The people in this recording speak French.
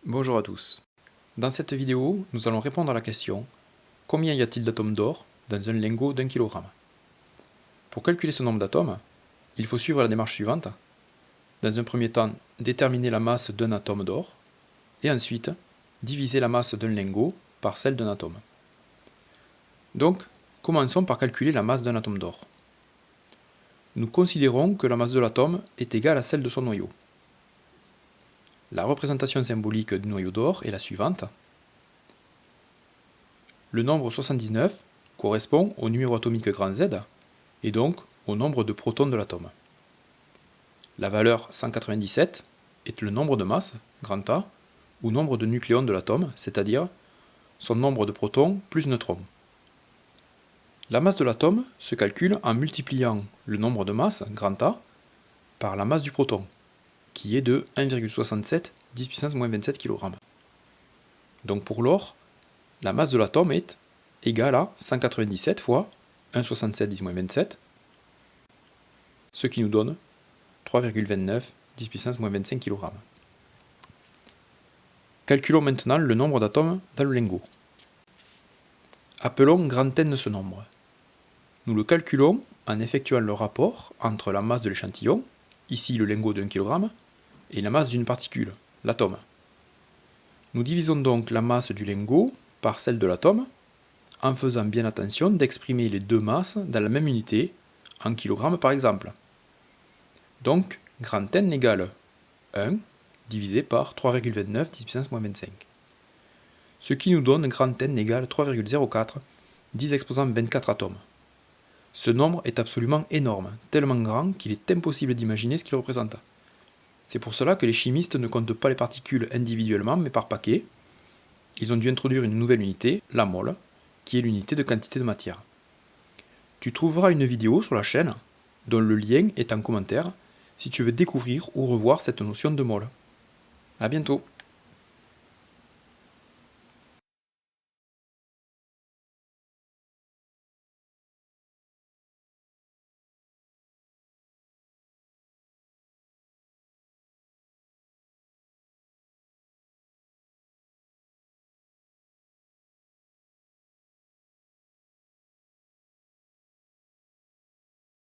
Bonjour à tous. Dans cette vidéo, nous allons répondre à la question: combien y a-t-il d'atomes d'or dans un lingot d'1 kg? Pour calculer ce nombre d'atomes, il faut suivre la démarche suivante. Dans un premier temps, déterminer la masse d'un atome d'or, et ensuite, diviser la masse d'un lingot par celle d'un atome. Donc, commençons par calculer la masse d'un atome d'or. Nous considérons que la masse de l'atome est égale à celle de son noyau. La représentation symbolique du noyau d'or est la suivante. Le nombre 79 correspond au numéro atomique grand Z, et donc au nombre de protons de l'atome. La valeur 197 est le nombre de masse, grand A, ou nombre de nucléons de l'atome, c'est-à-dire son nombre de protons plus neutrons. La masse de l'atome se calcule en multipliant le nombre de masse, grand A, par la masse du proton, qui est de 1,67 10 puissance moins 27 kg. Donc pour l'or, la masse de l'atome est égale à 197 fois 1,67 10 moins 27, ce qui nous donne 3,29 10 puissance moins 25 kg. Calculons maintenant le nombre d'atomes dans le lingot. Appelons grand N ce nombre. Nous le calculons en effectuant le rapport entre la masse de l'échantillon, ici le lingot d'1 kg, et la masse d'une particule, l'atome. Nous divisons donc la masse du lingot par celle de l'atome, en faisant bien attention d'exprimer les deux masses dans la même unité, en kg par exemple. Donc, grand N égale 1 divisé par 3,29 10 puissance moins 25. Ce qui nous donne grand N égale 3,04 10 exposant 24 atomes. Ce nombre est absolument énorme, tellement grand qu'il est impossible d'imaginer ce qu'il représente. C'est pour cela que les chimistes ne comptent pas les particules individuellement mais par paquets. Ils ont dû introduire une nouvelle unité, la mole, qui est l'unité de quantité de matière. Tu trouveras une vidéo sur la chaîne, dont le lien est en commentaire, si tu veux découvrir ou revoir cette notion de mole. A bientôt.